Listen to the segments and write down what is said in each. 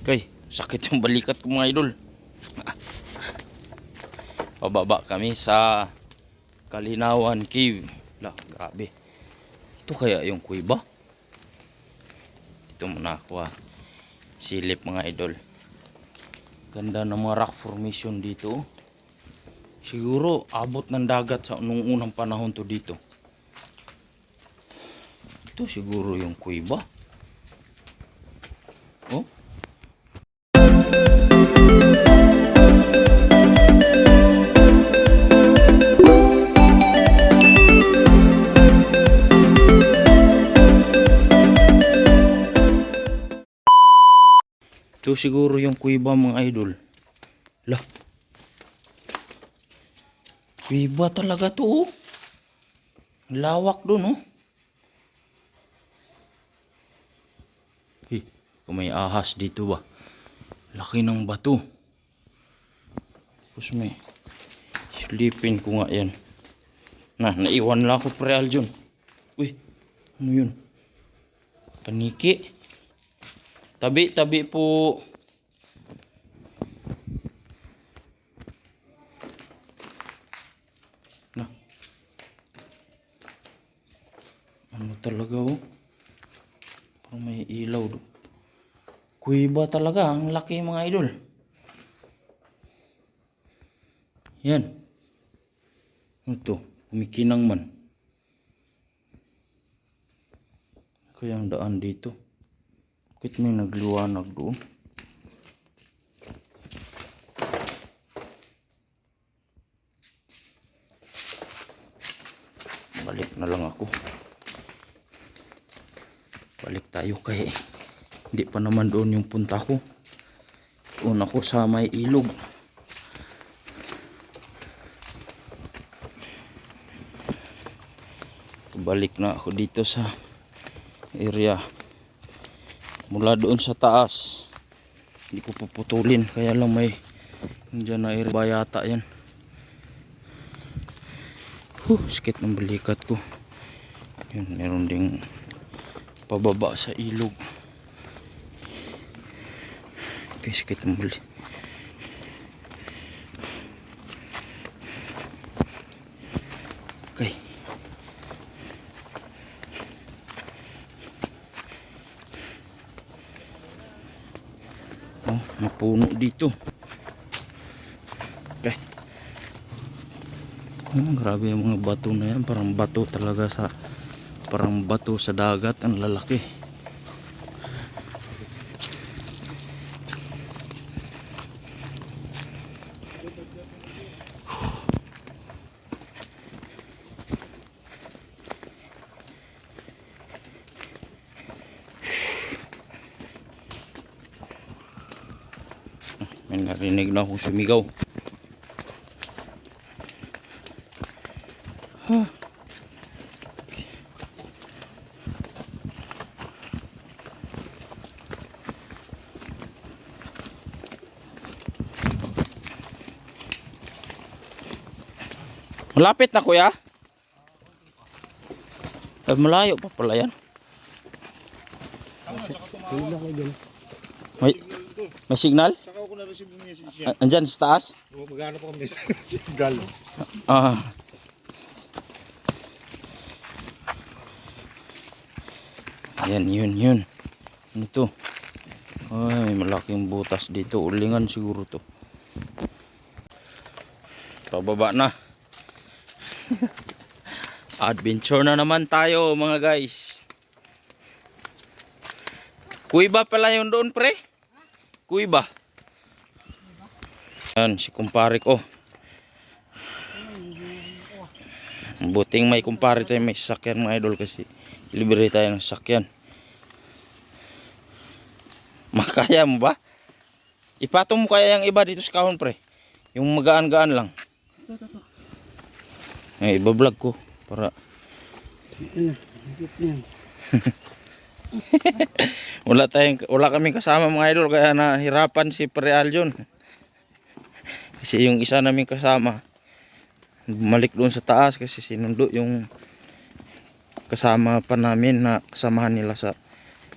Okay, sakit yung balikat ko mga idol. Pababa kami sa Kalinawan Cave. Lah, grabe. Ito kaya yung kuweba? Ito muna ako silip mga idol. Ganda ng mga rock formation dito. Siguro abot ng dagat sa nung unang panahon to dito. Ito siguro yung kuweba. Oh. Ito siguro yung kuweba mga idol. Lah. Kuweba talaga to oh. Lawak doon oh. Kung may ahas dito ba. Laki ng bato. Tapos may silipin ko nga yan. Naiwan lang ako pre Aljon. Uy, ano yun? Paniki. Tabi po. Na. Ano talaga oh? Parang may ilaw do. Kuweba talaga, ang laki mga idol. Yan. Ito, kumikinang man. Kaya ang daan dito. Bakit may nagliwanag doon? Balik na lang ako. Balik tayo kay hindi pa naman doon yung punta ko. Doon ako sa may ilog. Balik na ako dito sa area. Mula doon sa taas. Hindi ko puputulin. Kaya lang may dyan na area yata yan. Sakit ng balikat ko. Yun, meron ding pababa sa ilog. Okay, sakit ng balikat. Okay. Oh, napuno dito. Okay. Grabe yung mga bato na yan. Parang bato talaga sa dagat. Ang lalaki. May narinig na akong sumigaw. Malapit na kuya? Malayo pa pala yan. May signal? Saka ako na-receive yung message niya. Andyan sa taas? Maghanap ako ng signal. Ayan, yun. Ano to? Ay, malaking butas dito. Ulingan siguro to. Pababa na. Adventure na naman tayo mga guys. Kuweba pala yun doon pre. Kuweba. Yan si kumpare ko. Buting may kumpare tayo may sasakyan mga idol kasi libre tayo ng sasakyan. Makaya mo ba? Ipatong mo kaya yung iba dito sa kahon pre. Yung magaan-gaan lang. Ay, ibablog ko para wala kaming kasama mga idol kaya nahirapan si Pre Aljon. Kasi yung isa naming kasama bumalik doon sa taas kasi sinundo yung kasama pa namin na kasamahan nila sa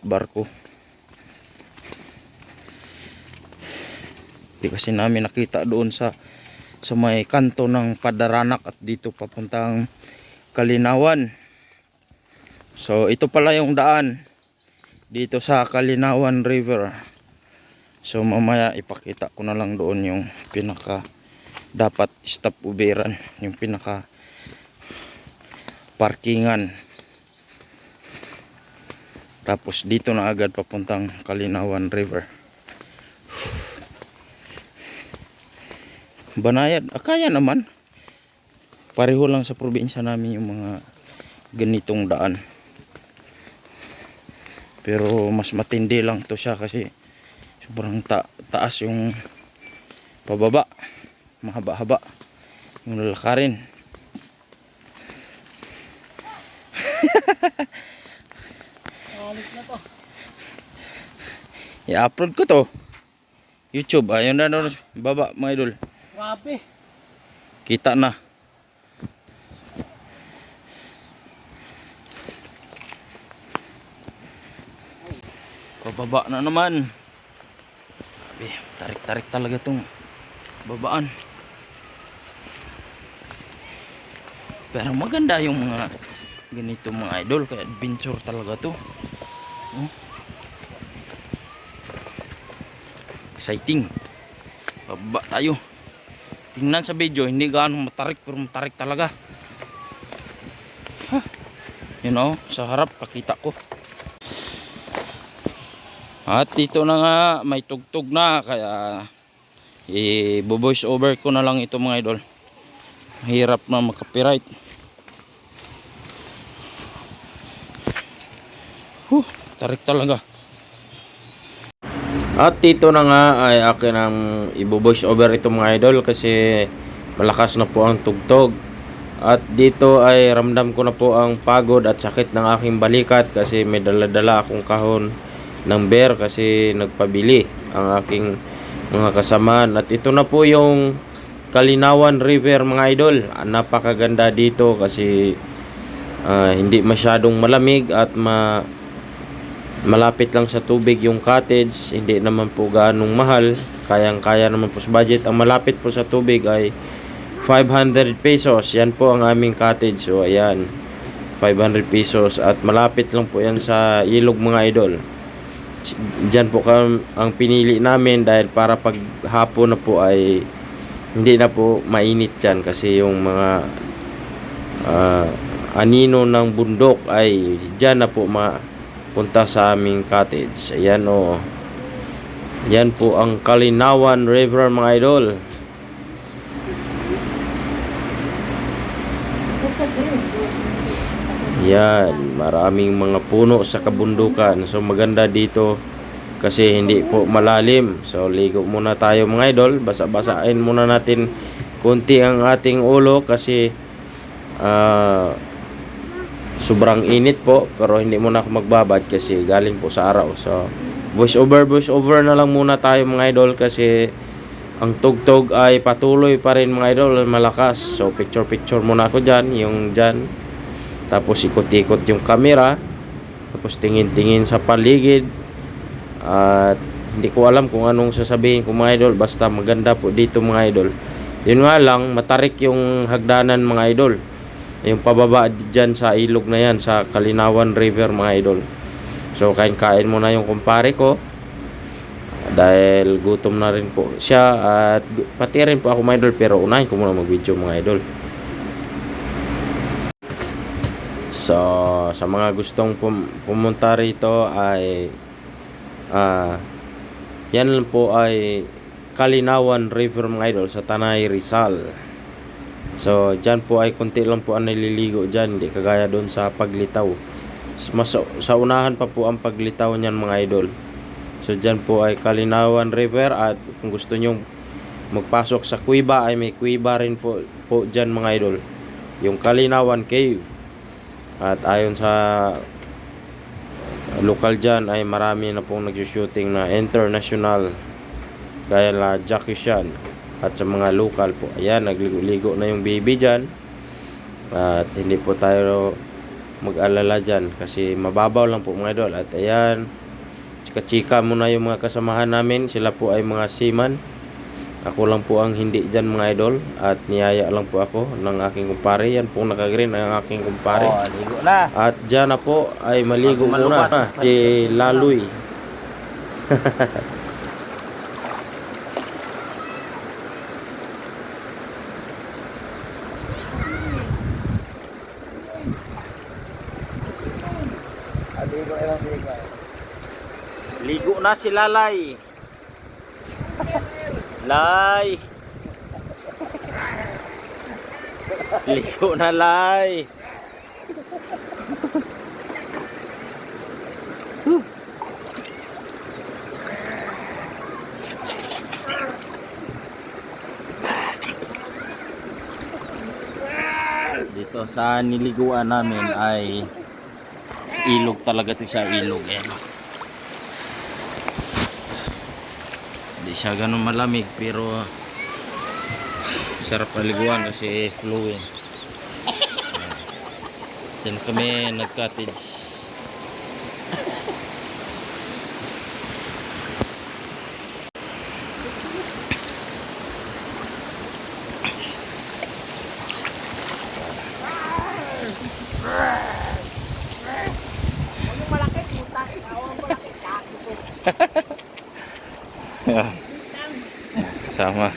barko. Di kasi namin nakita doon sa may kanto ng Padaranak at dito papuntang Kalinawan. So ito pala yung daan dito sa Kalinawan River. So mamaya ipakita ko na lang doon yung pinaka dapat stop uberan, yung pinaka parkingan. Tapos dito na agad papuntang Kalinawan River. Banayad, kaya naman. Pareho lang sa probinsya namin yung mga ganitong daan. Pero mas matindi lang to siya kasi sobrang taas yung pababa. Mahaba-haba yung lalakarin. Alis na to. I-upload ko to YouTube. Ayun na doon baba mga idol. Grabe. Kita na. Pababa na naman. Tarik-tarik talaga tong babaan. Pero maganda yung mga ganito mga idol. Kaya adventure talaga to. Exciting. Pababa tayo. Tingnan sa video, hindi gaano matarik pero matarik talaga. You know, sa harap pakita ko. At dito na nga may tugtog na kaya i-voice over ko na lang ito mga idol. Hirap na mag-copyright. Tarik talaga. At dito na nga ay akin ang i-voice over ito mga idol kasi malakas na po ang tugtog. At dito ay ramdam ko na po ang pagod at sakit ng aking balikat kasi may dala-dala akong kahon ng beer kasi nagpabili ang aking mga kasamaan. At ito na po yung Kalinawan River mga idol. Napakaganda dito kasi hindi masyadong malamig at malapit lang sa tubig yung cottage. Hindi naman po gaanong mahal, kayang-kaya naman po sa budget. Ang malapit po sa tubig ay 500 pesos. Yan po ang aming cottage. So ayan, 500 pesos at malapit lang po yan sa ilog mga idol. Diyan po ang pinili namin dahil para pag hapon na po ay hindi na po mainit dyan kasi yung mga anino ng bundok ay dyan na po punta sa aming cottage. Ayan o. Yan po ang Kalinawan River mga idol. Yan, maraming mga puno sa kabundukan. So maganda dito kasi hindi po malalim. So ligo muna tayo mga idol. Basa-basain muna natin konti ang ating ulo kasi sobrang init po, pero hindi muna ako magbabad kasi galing po sa araw. So voice over na lang muna tayo mga idol kasi ang tugtog ay patuloy pa rin mga idol, malakas. So picture muna ako dyan, yung dyan. Tapos ikot-ikot yung camera. Tapos tingin-tingin sa paligid. At hindi ko alam kung anong sasabihin ko mga idol, basta maganda po dito mga idol. Yun nga lang, matarik yung hagdanan mga idol. Yung pababa dyan sa ilog na yan, sa Kalinawan River mga idol. So kain-kain muna yung kumpare ko dahil gutom na rin po siya at pati rin po ako mga idol, pero unahin ko muna mag-video mga idol. So sa mga gustong pumunta rito ay yan lang po ay Kalinawan River mga idol sa Tanay Rizal. So dyan po ay konti lang po ang naliligo dyan, hindi kagaya doon sa Paglitaw. Mas sa unahan pa po ang Paglitaw niyan mga idol. So dyan po ay Kalinawan River at kung gusto nyo magpasok sa kuiba ay may kuiba rin po dyan mga idol, yung Kalinawan Cave. At ayon sa lokal dyan ay marami na pong nagsushooting na international gaya la Jackie Chan. At sa mga lokal po, ayan, nagligo-ligo na yung baby dyan. At hindi po tayo mag-alala dyan kasi mababaw lang po mga idol. At ayan, chika-chika muna yung mga kasamahan namin. Sila po ay mga seaman. Ako lang po ang hindi dyan mga idol. At niyaya lang po ako ng aking kumpare. Yan po nakagreen ang aking kumpare. Oh, ligo na. At dyan na po ay maligo Bago muna malubat. kay Laloy. Ligo na si Lalay. Lay. Ligo na, Lay. Dito sa niliguan namin ay ilog talaga to siya, ilog eh. Hindi siya ganun malamig pero sarap paliguan kasi flowing. Diyan kami nag-cottage. Kasama.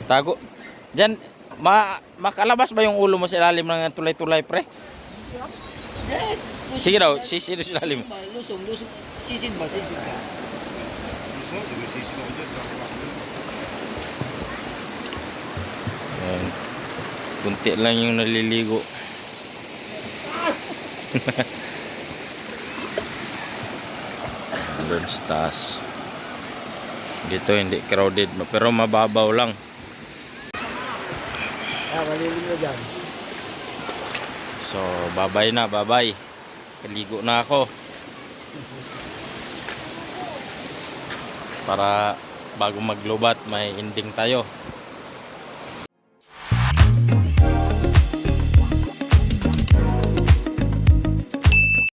Tago. Diyan, makalabas ba yung ulo mo sa ilalim ng tulay-tulay, pre? Sige daw, sisi sa ilalim. Lusong. Sisid ba? Sisid ka. So, sisi na dyan. Ayan. Kunti lang yung naliligo. Doon sa taas. Dito hindi crowded pero mababaw lang. Malilim na dyan. So babay na, babay. Kaligo na ako. Para bago maglobat may ending tayo.